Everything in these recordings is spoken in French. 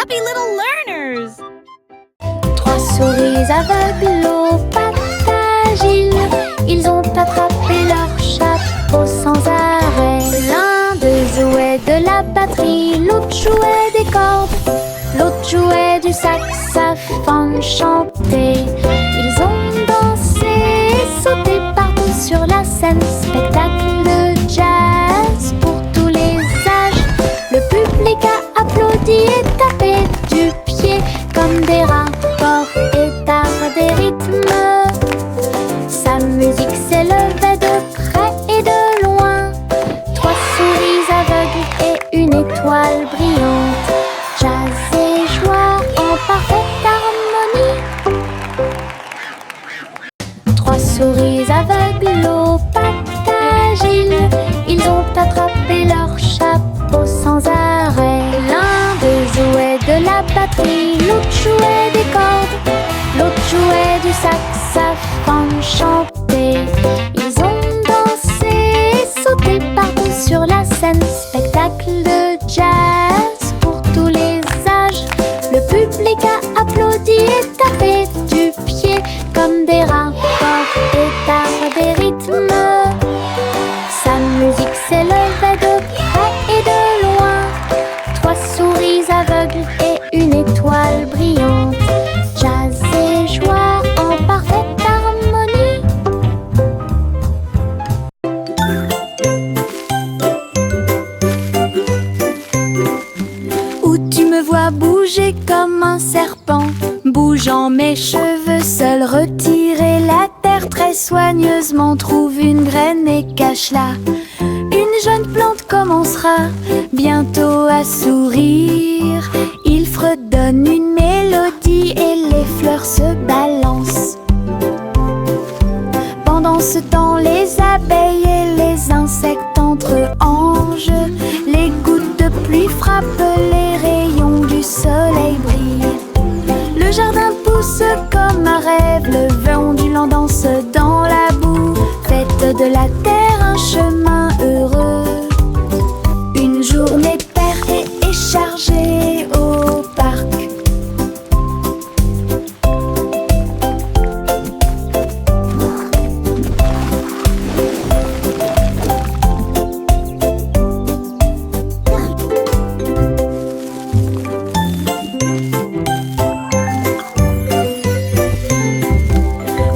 happy little learners! Trois souris aveugles aux pattes agiles, ils ont attrapé leur chapeau sans arrêt. L'un d'eux jouait de la batterie, l'autre jouait des cordes, l'autre jouait du saxophone chanté. Ils ont dansé et sauté partout sur la scène, spectacle de jazz pour tous les âges. Le public a applaudi et tapé du pied comme des rapports et d'art des rythmes. Sa musique s'élevait de près et de loin. Trois souris aveugles et une étoile brillante. Jazz et joie en parfaite harmonie. Trois souris aveugles aux pattes agiles, ils ont attrapé leur chapeau sans arrêt. L'un d'eux jouait de la batterie, l'autre jouait des cordes, l'autre jouait du saxophone chanté. Ils ont dansé et sauté partout sur la scène, spectacle de jazz pour tous les âges. Le public a applaudi et tapé du pied comme des rapports et d'art des rythmes. Sa musique s'élevait de près et de loin. Trois souris aveugles et une étoile brillante. Jazz et joie en parfaite harmonie. Où tu me vois bouger comme un serpent, bougeant mes cheveux seul, retirer la terre très soigneusement, trouve une graine et cache-la. Une jeune plante commencera bientôt à sourire. Il fredonne une mélodie et les fleurs se balancent. Pendant ce temps, les abeilles et les insectes entre anges. Les gouttes de pluie frappent, les rayons du soleil brillent. Le jardin pousse comme un rêve, le vent ondulant danse dans la boue. Faites de la terre un chemin heureux. Une journée paire et chargée au parc.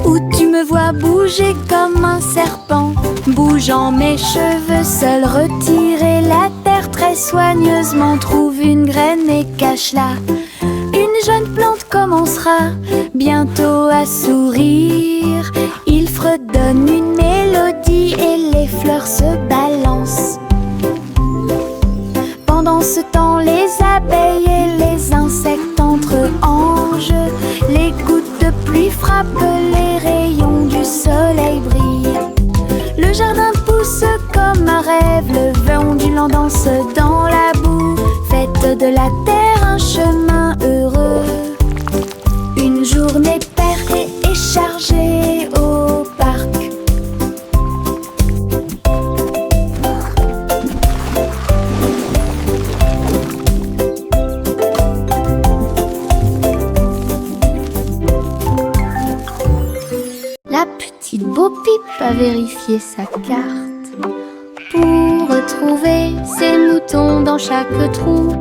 Où tu me vois bouger comme un serpent, bougeant mes cheveux seul, retirer la terre très soigneusement, trouve une graine et cache-la. Une jeune plante commencera bientôt à sourire. Il fredonne une mélodie et les fleurs se balancent. Pendant ce temps, les abeilles et les insectes entre anges. Les gouttes de pluie frappent, les rayons du soleil brillent. Le jardin pousse comme un rêve, le vent ondulant danse dans la boue. Faites de la terre un chemin heureux. Une journée paire et chargée au parc. La petite Bo-Peep a vérifié sa carte pour retrouver ses moutons dans chaque trou.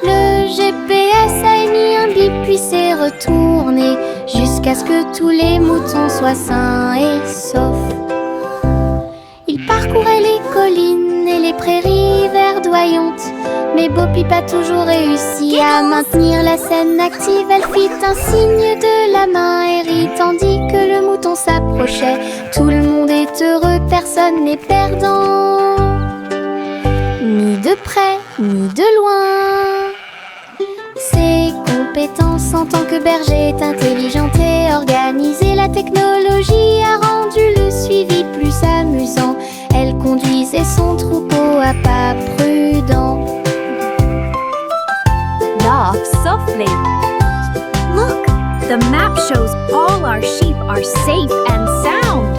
Le GPS a émis un bip puis s'est retourné jusqu'à ce que tous les moutons soient sains et saufs. Il parcourait les collines et les prairies verdoyantes, mais Bo-Peep a toujours réussi à maintenir la scène active. Elle fit un signe de la main et rit tandis que le mouton s'approchait. Tout le monde est heureux, personne n'est perdant, ni de près, ni de loin. Ses compétences en tant que berger est intelligente et organisée. La technologie a rendu le suivi plus amusant. Elle conduisait son troupeau à pas prudents. Walk softly. Look, the map shows all our sheep are safe and sound.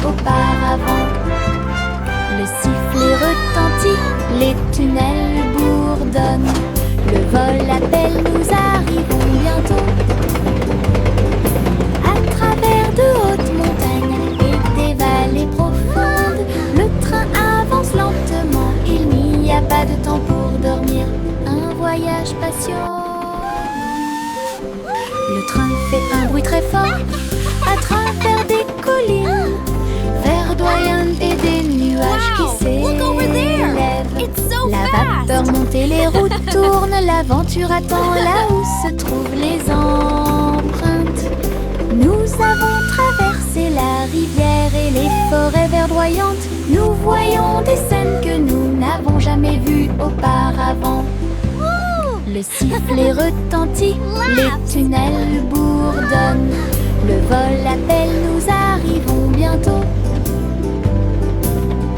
auparavant. Le sifflet retentit, les tunnels bourdonnent. Le vol appelle, nous arrivons bientôt. À travers de hautes montagnes et des vallées profondes, le train avance lentement, il n'y a pas de temps pour dormir. Un voyage patient. Le train fait un bruit très fort à travers des collines verdoyantes et des nuages qui s'élèvent. La vapeur monte et les routes tournent, l'aventure attend là où se trouvent les empreintes. Nous avons traversé la rivière et les forêts verdoyantes. Nous voyons des scènes que nous n'avons jamais vues auparavant. Le sifflet retentit, les tunnels bourdonnent. Le vol appelle, nous arrivons bientôt.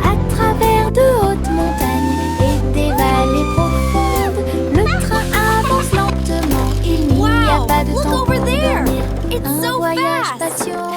À travers de hautes montagnes et des vallées profondes, le train avance lentement, il n'y a pas de temps pour dormir. Un voyage patient.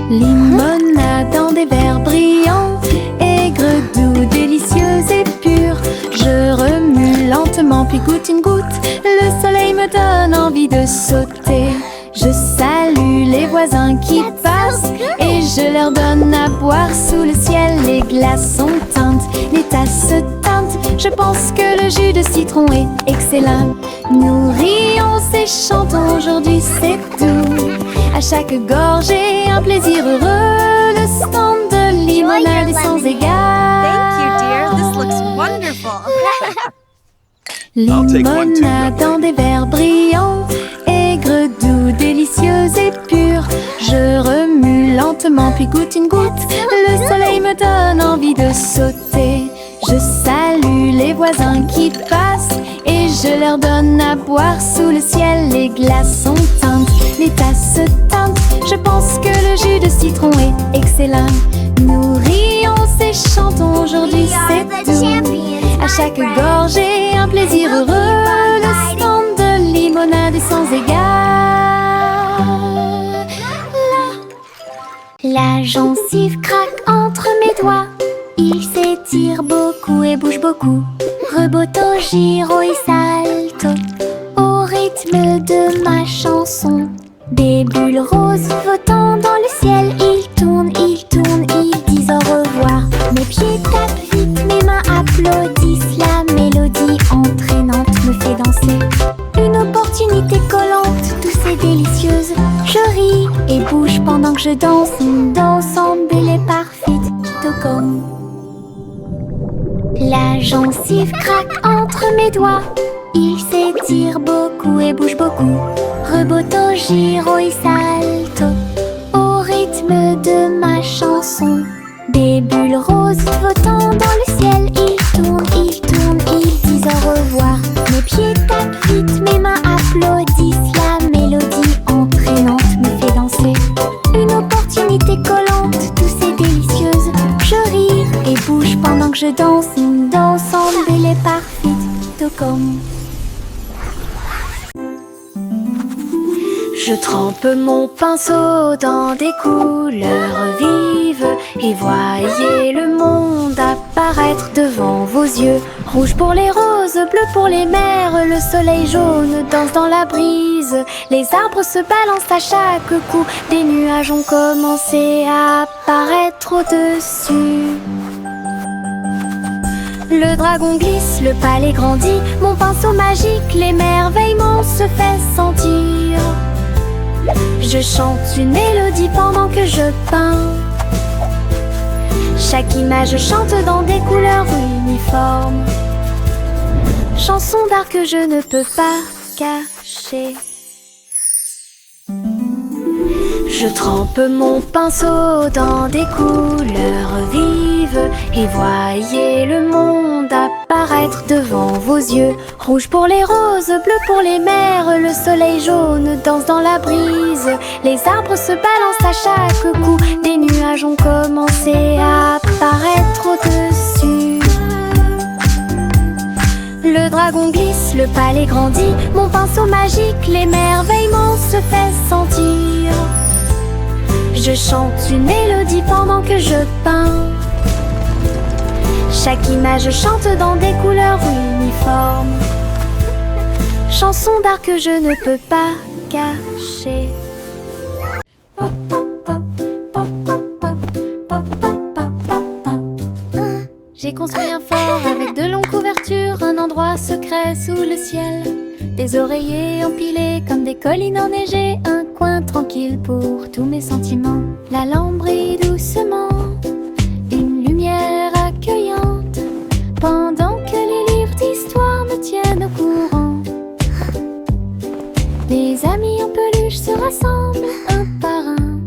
Limonade dans des verres brillants, aigre, doux, délicieux et pur. Je remue lentement puis goûte une goutte. Le soleil me donne envie de sauter. Je salue les voisins qui passent et je leur donne à boire sous le ciel. Les glaçons teintent, les tasses se teintent. Je pense que le jus de citron est excellent. Nous rions et chantons, aujourd'hui c'est doux. À chaque gorgée, un plaisir heureux. Le stand de limonade est sans égal. Thank you, dear. This looks wonderful. Limonade dans des verres brillants, aigre, doux, délicieux et pur. Je remue lentement puis goûte une goutte. Le soleil me donne envie de sauter. Je salue les voisins qui passent et je leur donne à boire sous le ciel. Les glaçons teintent, les tasses se teintent. Je pense que le jus de citron est excellent. Nous rions et chantons, aujourd'hui c'est doux. À chaque gorgée, un plaisir heureux. Le stand de limonade est sans égal. La gencive craque entre mes doigts. Il s'étire beaucoup et bouge beaucoup. Reboto, giro et salto au rythme de ma chanson. Des bulles roses flottant dans le ciel. Ils tournent, ils disent au revoir. Mes pieds tapent vite, mes mains applaudissent. La mélodie entraînante me fait danser. Une opportunité collante, douce et délicieuse. Je ris et bouge pendant que je danse. Une danse embellée parfaite, tout comme. La gencive craque entre mes doigts. Il s'étire beaucoup et bouge beaucoup. Reboto, giro et salto au rythme de ma chanson. Des bulles roses flottant dans le ciel. Ils tournent, ils disent au revoir. Mes pieds tapent vite, mes mains applaudissent. La mélodie entraînante me fait danser. Une opportunité collante, douce et délicieuse. Je ris et bouge pendant que je danse. Une danse embellée parfaite, tout comme. Je trempe mon pinceau dans des couleurs vives et voyez le monde apparaître devant vos yeux. Rouge pour les roses, bleu pour les mers, le soleil jaune danse dans la brise. Les arbres se balancent à chaque coup, des nuages ont commencé à apparaître au-dessus. Le dragon glisse, le palais grandit, mon pinceau magique, l'émerveillement se fait sentir. Je chante une mélodie pendant que je peins. Chaque image chante dans des couleurs uniformes. Chanson d'art que je ne peux pas cacher. Je trempe mon pinceau dans des couleurs vives et voyez le monde apparaître devant vos yeux. Rouge pour les roses, bleu pour les mers, le soleil jaune danse dans la brise. Les arbres se balancent à chaque coup, des nuages ont commencé à apparaître au-dessus. Le dragon glisse, le palais grandit, mon pinceau magique, l'émerveillement se fait sentir. je chante une mélodie pendant que je peins. Chaque image chante dans des couleurs uniformes. Chanson d'art que je ne peux pas cacher. J'ai construit un fort avec de longues couvertures, un endroit secret sous le ciel. Des oreillers empilés comme des collines enneigées, un coin tranquille pour tous mes sentiments. La lampe brille doucement, une lumière accueillante, pendant que les livres d'histoire me tiennent au courant. Les amis en peluche se rassemblent un par un.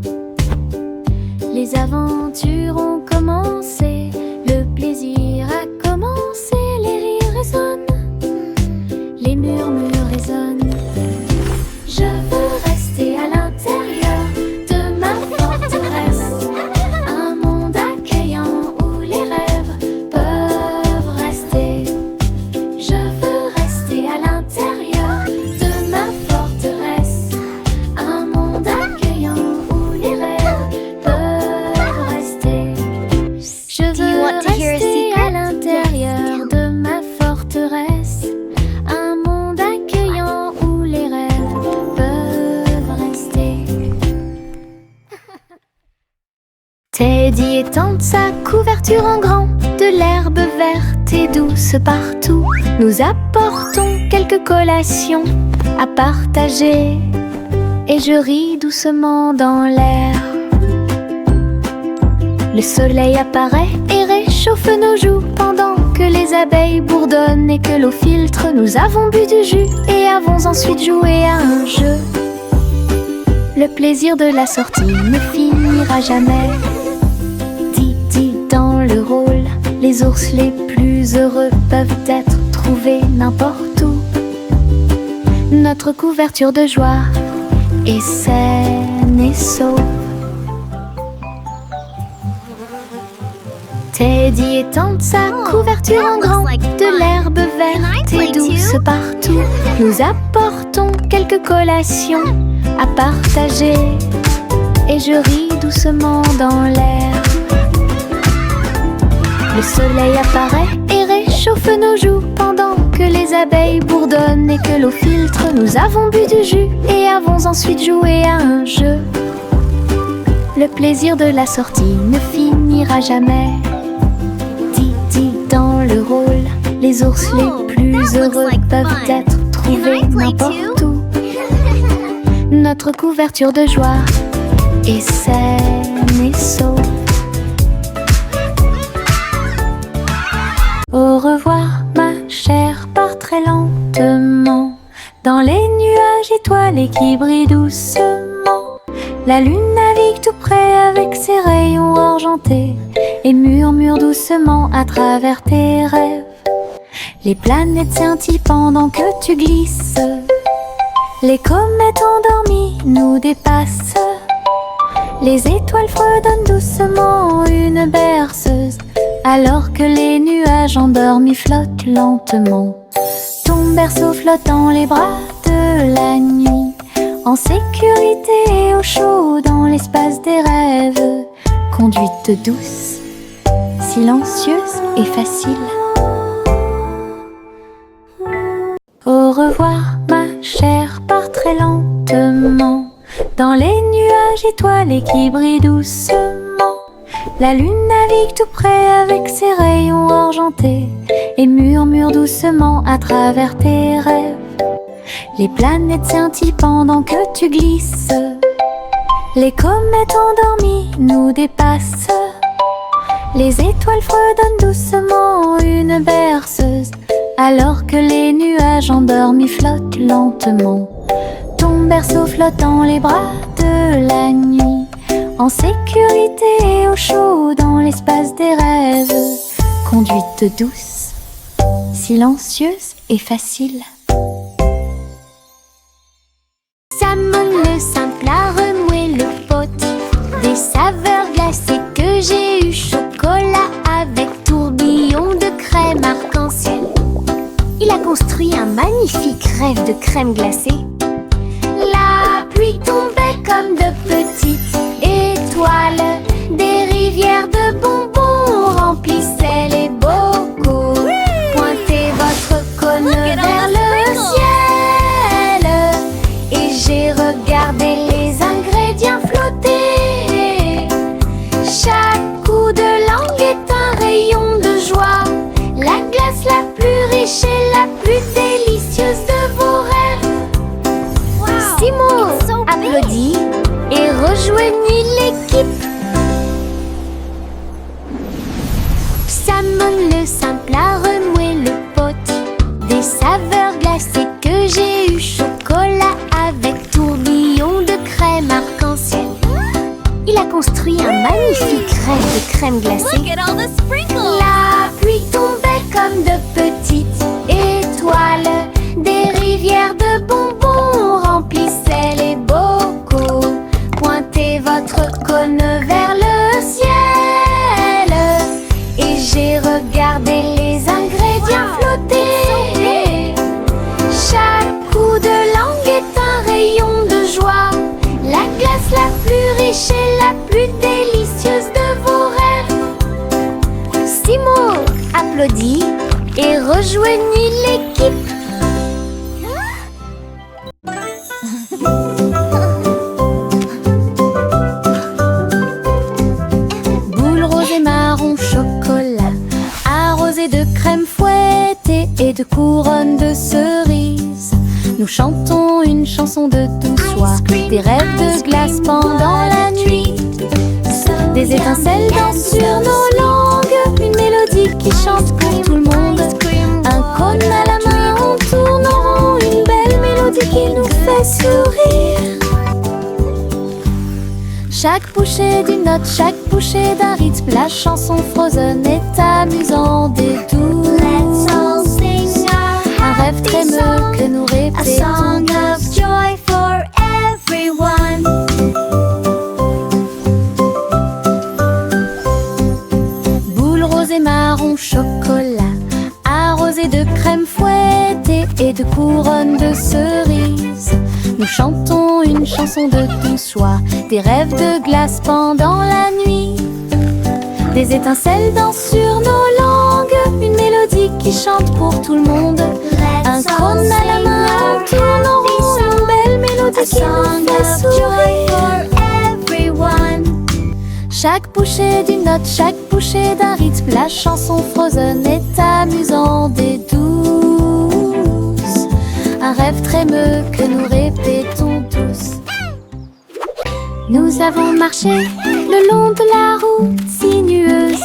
Les aventures ont commencé, le plaisir a commencé, les rires résonnent, les murmures résonnent. Je veux rester à l'intérieur de ma forteresse, un monde accueillant où les rêves peuvent rester. Je veux rester à l'intérieur de ma forteresse, un monde accueillant où les rêves peuvent rester. Je veux rester à l'intérieur de ma forteresse, un monde accueillant où les rêves peuvent rester. Teddy étend sa couverture en grand, de l'herbe verte et douce partout. Nous apportons quelques collations à partager, et je ris doucement dans l'air. Le soleil apparaît et réchauffe nos joues, pendant que les abeilles bourdonnent et que l'eau filtre. Nous avons bu du jus et avons ensuite joué à un jeu. Le plaisir de la sortie ne finira jamais. Didi dans le rôle, les ours les plus heureux peuvent être trouvés n'importe où. Notre couverture de joie est saine et sauve. Teddy étend sa couverture en grand, de l'herbe verte et douce partout. Nous apportons quelques collations à partager, et je ris doucement dans l'air. Le soleil apparaît et réchauffe nos joues, pendant que les abeilles bourdonnent et que l'eau filtre. Nous avons bu du jus et avons ensuite joué à un jeu. Le plaisir de la sortie ne finira jamais. Didi dans le rôle, les ours les plus heureux peuvent être trouvés n'importe où. Notre couverture de joie est saine et sauve. Au revoir ma chère, pars très lentement dans les nuages étoilés qui brillent doucement. La lune navigue tout près avec ses rayons argentés et murmure doucement à travers tes rêves. Les planètes scintillent pendant que tu glisses. Les comètes endormies nous dépassent. Les étoiles fredonnent doucement une berceuse, alors que les nuages endormis flottent lentement. Ton berceau flotte dans les bras de la nuit, en sécurité et au chaud dans l'espace des rêves. Conduite douce, silencieuse et facile. Au revoir ma chère, pars très lentement dans les nuages étoilés qui brillent doucement. La lune navigue tout près avec ses rayons argentés et murmure doucement à travers tes rêves. Les planètes scintillent pendant que tu glisses. Les comètes endormies nous dépassent. Les étoiles fredonnent doucement une berceuse, alors que les nuages endormis flottent lentement. Ton berceau flotte dans les bras de la nuit, en sécurité et au chaud dans l'espace des rêves. Conduite douce, silencieuse et facile. Salmon le simple a remué le pot, des saveurs glacées que j'ai eu, chocolat avec tourbillon de crème arc-en-ciel. Il a construit un magnifique rêve de crème glacée. La pluie tombait comme de petites étoiles. l'équipe. Salmon le simple a remué le pot. Des saveurs glacées que j'ai eu. Chocolat avec tourbillon de crème arc-en-ciel. Il a construit un magnifique rêve de crème glacée. Look at all the sprinkles! La pluie tombait comme de petites étoiles. Des rivières de bonbons remplissaient les bocaux. Pointez votre cône vers le ciel et j'ai regardé les ingrédients flotter. Chaque coup de langue est un rayon de joie. La glace la plus riche et la plus délicieuse de vos rêves. Simo applaudit et rejoignit l'équipe. Boule rose et marron chocolat, arrosée de crème fouettée et de couronnes de cerises. Nous chantons une chanson de douce soie, des rêves de glace pendant la nuit. Des étincelles dansent sur nos langues, une mélodie qui chante pour tout le monde. Un cône à la main, on tourne en rond, une belle mélodie qui nous fait sourire. Chaque bouchée d'une note, chaque bouchée d'un rythme, la chanson Frozen est amusante et douce. Un rêve trémeux que nous répétons. A song of joy for everyone. Boule rose et marron chocolat, arrosée de crème fouettée et de couronnes de cerises. Nous chantons une chanson de douce joie, des rêves de glace pendant la nuit. Des étincelles dansent sur nos langues, une mélodie qui chante pour tout le monde. Un cône à la main, on tourne en rond, une belle mélodie qui nous fait sourire. Chaque bouchée d'une note, chaque bouchée d'un rythme, la chanson Frozen est amusante et douce. Un rêve trémeux que nous répétons tous. Nous avons marché le long de la route sinueuse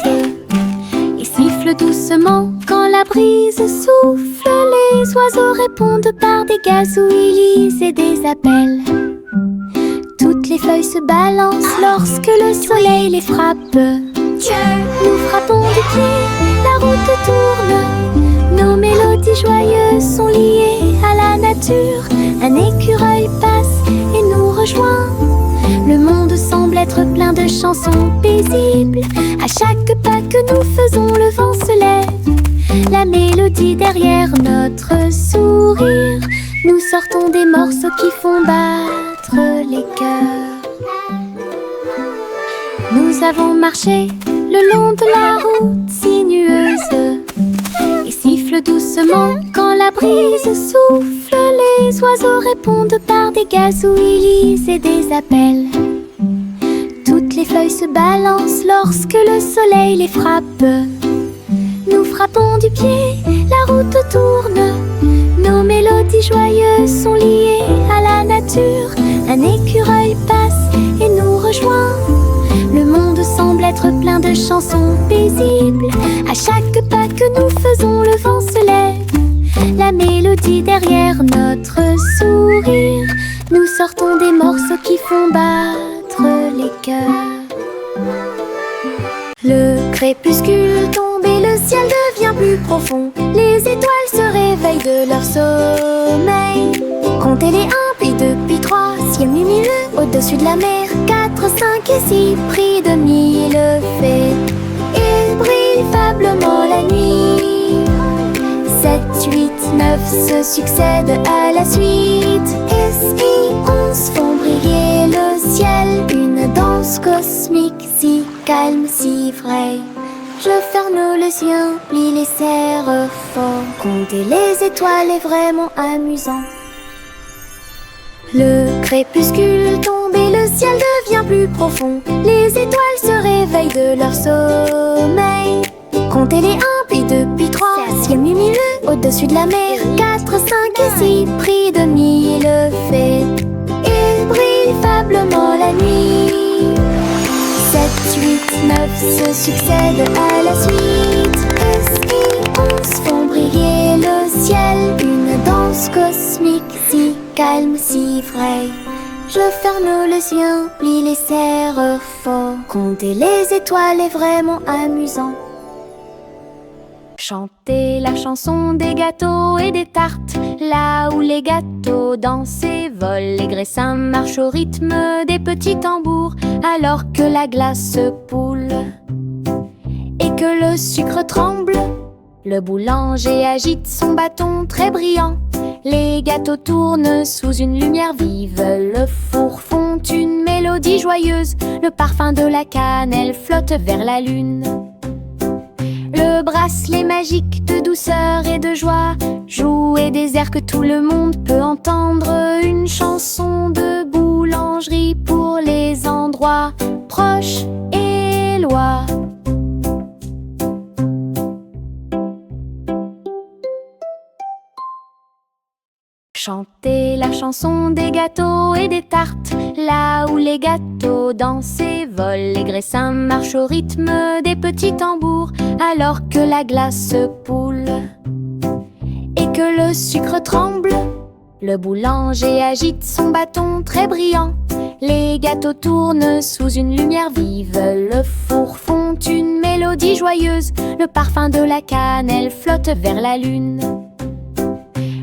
et siffle doucement quand la brise souffle. Les oiseaux répondent par des gazouillis et des appels. Toutes les feuilles se balancent lorsque le soleil les frappe. Nous frappons du pied, la route tourne. Nos mélodies joyeuses sont liées à la nature. Un écureuil passe et nous rejoint. Le monde semble être plein de chansons paisibles. À chaque pas que nous faisons, le vent se lève. La mélodie derrière notre sourire. Nous sortons des morceaux qui font battre les cœurs. Nous avons marché le long de la route sinueuse et siffle doucement quand la brise souffle. Les oiseaux répondent par des gazouillis et des appels. Toutes les feuilles se balancent lorsque le soleil les frappe. Nous frappons du pied, la route tourne. Nos mélodies joyeuses sont liées à la nature. Un écureuil passe et nous rejoint. Le monde semble être plein de chansons paisibles. À chaque pas que nous faisons, le vent se lève. La mélodie derrière notre sourire. Nous sortons des morceaux qui font battre les cœurs. Le crépuscule tombe et le ciel devient plus profond. Les étoiles se réveillent de leur sommeil. Comptez les 1, puis 2, puis 3, ciel lumineux au-dessus de la mer. 4, 5 et 6, prix de mille fées. Il brille faiblement la nuit. 7, 8, 9 se succèdent à la suite. S, I, 11 font briller le ciel. Une danse cosmique si calme, si vraie. Je ferme les yeux, plie les serres fort. Compter les étoiles est vraiment amusant. Le crépuscule tombe et le ciel devient plus profond. Les étoiles se réveillent de leur sommeil. Comptez les 1, puis 2, puis 3, ciel lumineux au-dessus de la mer. 4, 5 et 6, prix de mille fées. Il brille faiblement la nuit. se succèdent à la suite. S et 11 font briller le ciel. Une danse cosmique si calme, si vraie. Je ferme les yeux, plie les serres fort. Compter les étoiles est vraiment amusant. Chanter la chanson des gâteaux et des tartes, là où les gâteaux dansent et volent. Les graissins marchent au rythme des petits tambours, alors que la glace poule et que le sucre tremble. Le boulanger agite son bâton très brillant. Les gâteaux tournent sous une lumière vive. Le four fond une mélodie joyeuse. Le parfum de la cannelle flotte vers la lune. Le bracelet magique de douceur et de joie jouer des airs que tout le monde peut entendre. Une chanson de boulangerie pour les endroits proches et loin. Chanter la chanson des gâteaux et des tartes, là où les gâteaux dansent et volent. Les graissins marchent au rythme des petits tambours, alors que la glace poule et que le sucre tremble. Le boulanger agite son bâton très brillant. Les gâteaux tournent sous une lumière vive. Le four fond une mélodie joyeuse. Le parfum de la cannelle flotte vers la lune.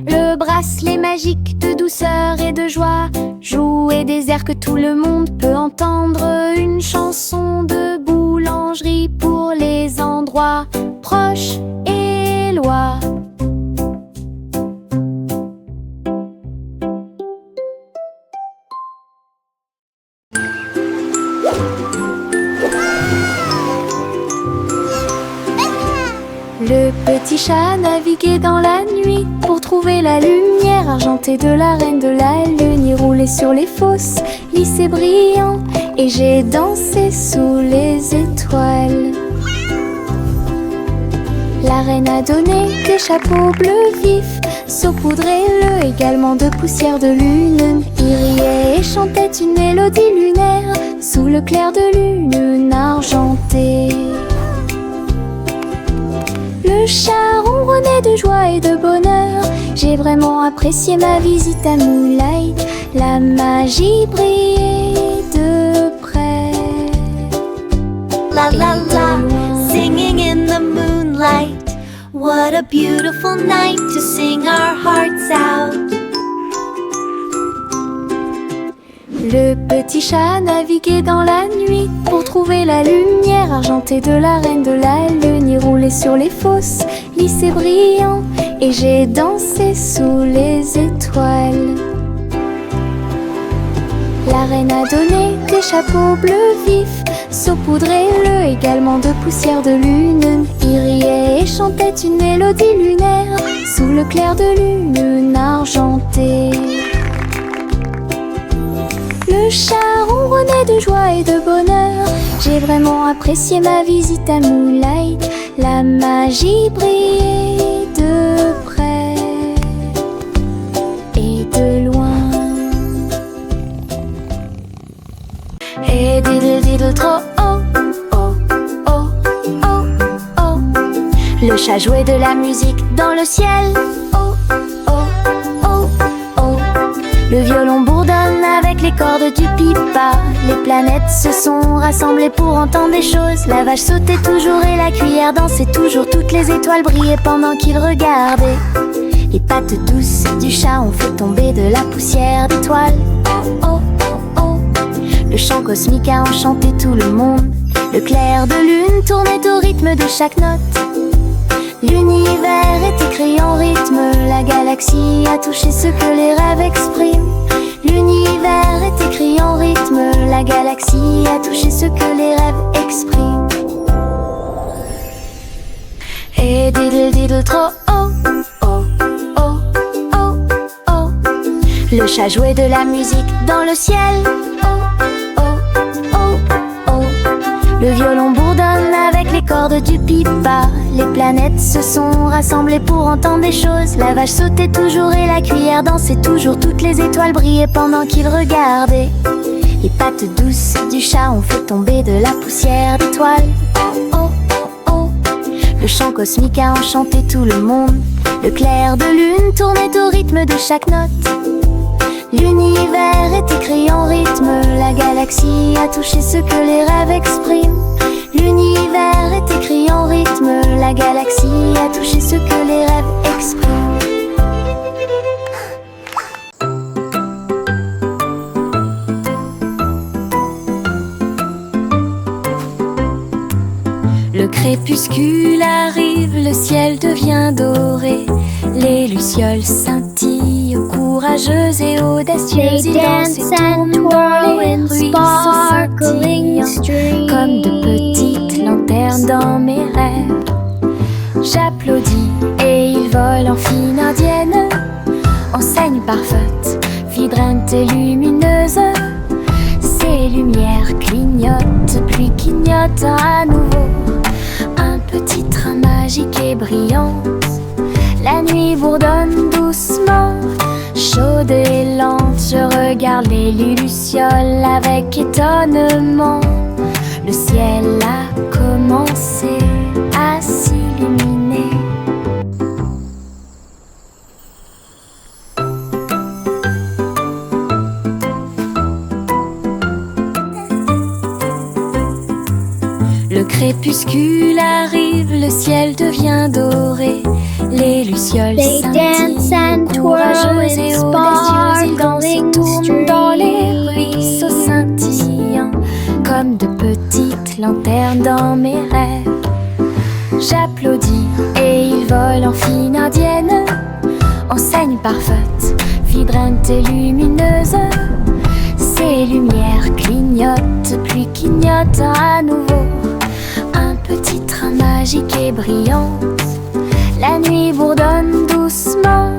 Le bracelet magique de douceur et de joie jouer des airs que tout le monde peut entendre. Une chanson de boulangerie pour les endroits proches et loin. Le petit chat naviguait dans la nuit pour trouver la lumière argentée de la reine de la lune. Il roulait sur les fosses, lisse et brillant, et j'ai dansé sous les étoiles. La reine a donné des chapeaux bleus vifs, saupoudrés-le également de poussière de lune. Il riait et chantait une mélodie lunaire sous le clair de lune argentée. Le chat ronronnait de joie et de bonheur. J'ai vraiment apprécié ma visite à Moonlight. La magie brillait de près. La la la, singing in the moonlight. What a beautiful night to sing our hearts out. Le petit chat naviguait dans la nuit pour trouver la lumière argentée de la reine de la lune. Il roulait sur les fosses, lisse et brillant, et j'ai dansé sous les étoiles. La reine a donné des chapeaux bleus vifs, saupoudrés-le également de poussière de lune. Il riait et chantait une mélodie lunaire sous le clair de lune argentée. Le chat ronronnait de joie et de bonheur. J'ai vraiment apprécié ma visite à Moonlight. La magie brillait de près et de loin. Et diddle diddle trop oh, oh, oh, oh, oh. Le chat jouait de la musique dans le ciel. Oh, oh, oh, oh. Le violon bourdonne avec les cordes du pipa. Les planètes se sont rassemblées pour entendre des choses. La vache sautait toujours et la cuillère dansait toujours. Toutes les étoiles brillaient pendant qu'il regardait. Les pattes douces du chat ont fait tomber de la poussière d'étoiles. Oh, oh, oh, oh. Le chant cosmique a enchanté tout le monde. Le clair de lune tournait au rythme de chaque note. L'univers est écrit en rythme. La galaxie a touché ce que les rêves expriment. L'univers est écrit en rythme. La galaxie a touché ce que les rêves expriment. Et diddle diddle trop oh, oh, oh, oh, oh. Le chat jouait de la musique dans le ciel. Oh, oh, oh, oh. Le violon bourdonne avec les cordes du pipa. Les planètes se sont rassemblées pour entendre des choses. La vache sautait toujours et la cuillère dansait toujours. Toutes les étoiles brillaient pendant qu'il regardait. Les pattes douces du chat ont fait tomber de la poussière d'étoiles. Oh oh oh oh. Le chant cosmique a enchanté tout le monde. Le clair de lune tournait au rythme de chaque note. L'univers est écrit en rythme. La galaxie a touché ce que les rêves expriment. L'univers est écrit en rythme. La galaxie a touché ce que les rêves expriment. Le crépuscule arrive, le ciel devient doré. Les lucioles scintillent, courageuses et audacieuses. Ils dansent et tournent dans les ruisseaux scintillants, comme de petites lanternes dans mes rêves. J'applaudis et ils volent en fine indienne, enseigne parfaite, vibrante et lumineuse. Ces lumières clignotent, puis clignotent à nouveau. Un petit train magique et brillant. La nuit bourdonne doucement, chaude et lente. Je regarde les lucioles avec étonnement. Le ciel a commencé à s'illuminer. Le crépuscule arrive, le ciel devient doré. Les lucioles scintillent, courageuses et audacieuses. Ils dansent et tournent dans les ruisseaux scintillants, comme de petites lanternes dans mes rêves. J'applaudis et ils volent en fine indienne, enseigne parfaite, vibrante et lumineuse. Ces lumières clignotent, puis clignotent à nouveau. Un petit train magique et brillant. La nuit bourdonne doucement,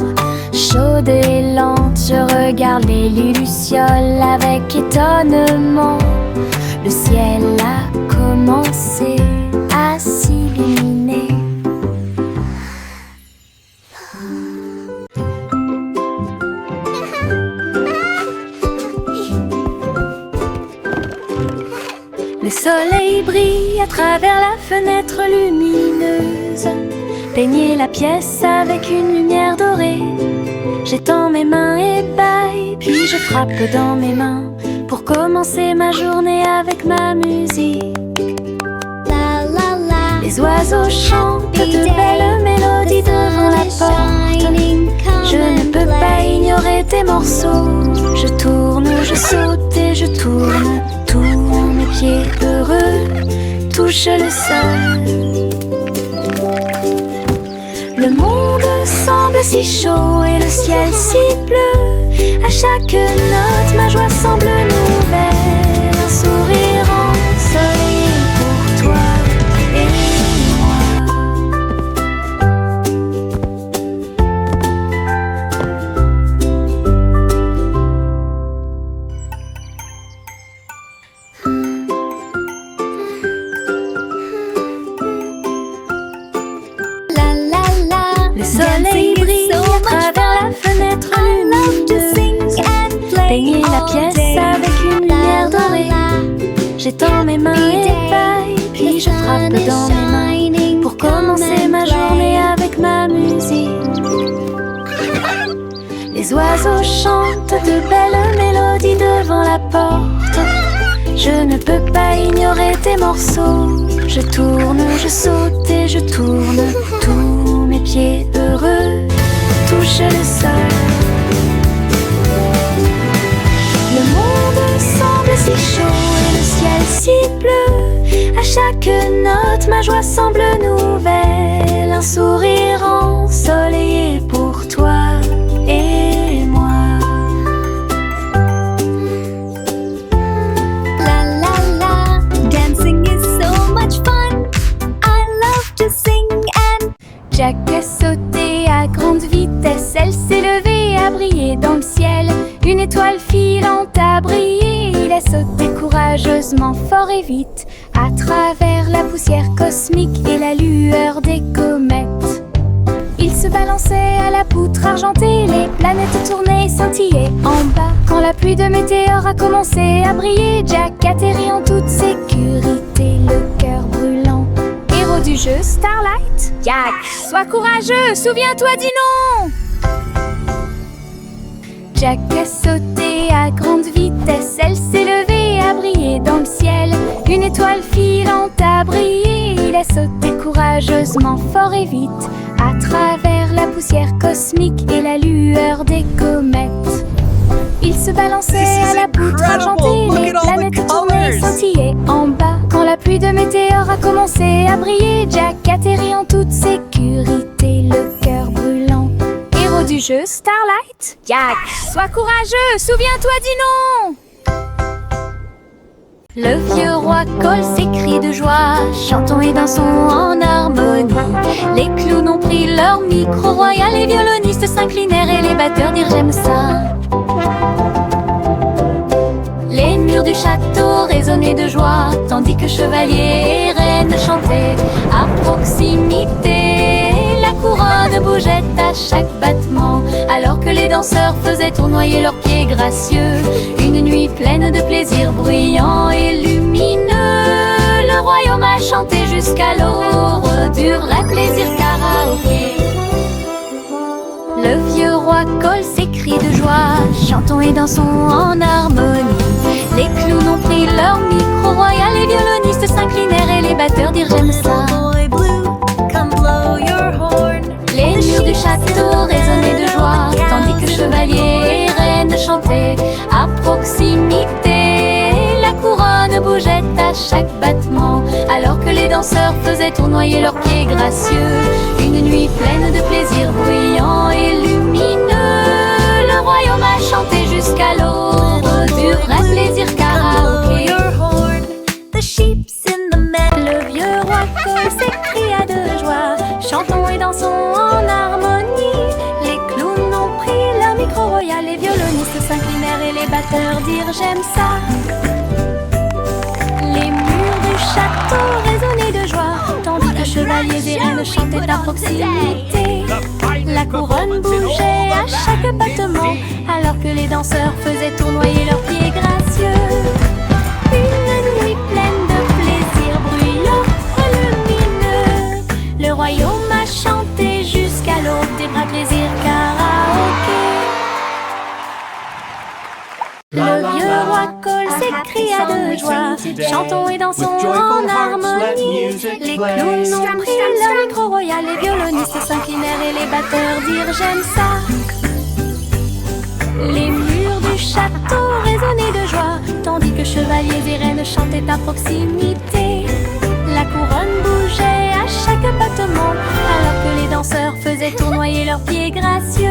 chaude et lente. Je regarde les lucioles avec étonnement. Le ciel a commencé à s'illuminer. Le soleil brille à travers la fenêtre lumineuse. Peignez la pièce avec une lumière dorée. J'étends mes mains et bâille, puis je frappe dans mes mains pour commencer ma journée avec ma musique. La la la. Les oiseaux chantent de belles mélodies devant la porte. Je ne peux pas ignorer tes morceaux. Je tourne, je saute et je tourne. Tous mes pieds heureux touchent le sol. Le monde semble si chaud et le ciel si bleu. À chaque note, ma joie semble nouvelle. Un sourire ensoleillé pour toi et moi. La la la. Le soleil brille à travers la fenêtre lumineuse. Peignez la pièce avec une lumière dorée. J'étends mes mains et bâille, puis je frappe dans mes mains pour commencer ma journée avec ma musique. Les oiseaux chantent de belles mélodies devant la porte. Je ne peux pas ignorer tes morceaux. Je tourne, je saute et je tourne. Tous mes pieds heureux touchent le sol. Le monde semble si chaud et le ciel si bleu. À chaque note, ma joie semble nouvelle. Un sourire ensoleillé pour toi et moi. La la la. Dancing is so much fun. I love to sing and Jack a sauté à grande vitesse. Elle s'est levée, a brillé dans le ciel. Une étoile filante a brillé. Il a sauté courageusement, fort et vite, à travers la poussière cosmique et la lueur des comètes. Il Il se balançait à la poutre argentée, les planètes tournaient, scintillaient en bas. Quand la pluie de météores a commencé à briller, Jack atterrit en toute sécurité, le cœur brûlant. Héros du jeu Starlight, Jack, sois courageux, souviens-toi du nom. Jack a sauté à grande vitesse, elle s'est levée à briller dans le ciel. Une étoile filante a brillé, il a sauté courageusement, fort et vite, à travers la poussière cosmique et la lueur des comètes. Il se balançait à la poutre argentée, les planètes tournaient, scintillaient en bas. Quand la pluie de météores a commencé à briller, Jack atterrit en toute sécurité, le cœur brûlant. Héros du jeu Starlight, Jack, sois courageux, souviens-toi du nom. Le vieux roi Cole s'écrie de joie, chantons et dansons en harmonie. Les clowns ont pris leur micro royal, les violonistes s'inclinèrent et les batteurs dirent j'aime ça. Les murs du château résonnaient de joie, tandis que chevaliers et reines chantaient à proximité. La couronne bougeait à chaque battement, alors que les danseurs faisaient tournoyer leurs pieds gracieux. Une nuit pleine de plaisir bruyant et lumineux, le royaume a chanté jusqu'à l'aube du vrai plaisir karaoké. Le vieux roi Cole s'écrie de joie, chantons et dansons en harmonie. Les clowns ont pris leur micro royal, les violonistes s'inclinèrent et les batteurs dirent j'aime ça. Les murs du château résonnaient de joie, tandis que chevaliers et reines chantaient à proximité. La couronne bougeait à chaque battement, alors que les danseurs faisaient tournoyer leurs pieds gracieux. Une nuit pleine de plaisir bruyant et lumineux, le royaume a chanté jusqu'à l'aube du vrai plaisir karaoké. Le vieux roi Cole s'écria de joie, chantons et dansons en harmonie. Les clowns ont pris leur micro royal, les violonistes s'inclinèrent et les batteurs dirent j'aime ça. Les murs du château résonnaient de joie, tandis que chevaliers et reines chantaient à proximité. La couronne bougeait à chaque battement, alors que les danseurs faisaient tournoyer leurs pieds gracieux. Une nuit pleine de plaisir bruyant et lumineux, le royaume a chanté jusqu'à l'aube des vrais plaisirs karaoké. Le vieux roi Cole s'écria de joie, chantons et dansons en harmonie. Les clowns ont pris leur micro royal, les violonistes s'inclinèrent et les batteurs dirent j'aime ça. Les murs du château résonnaient de joie, tandis que chevaliers et reines chantaient à proximité. La couronne bougeait à chaque battement, alors que les danseurs faisaient tournoyer leurs pieds gracieux.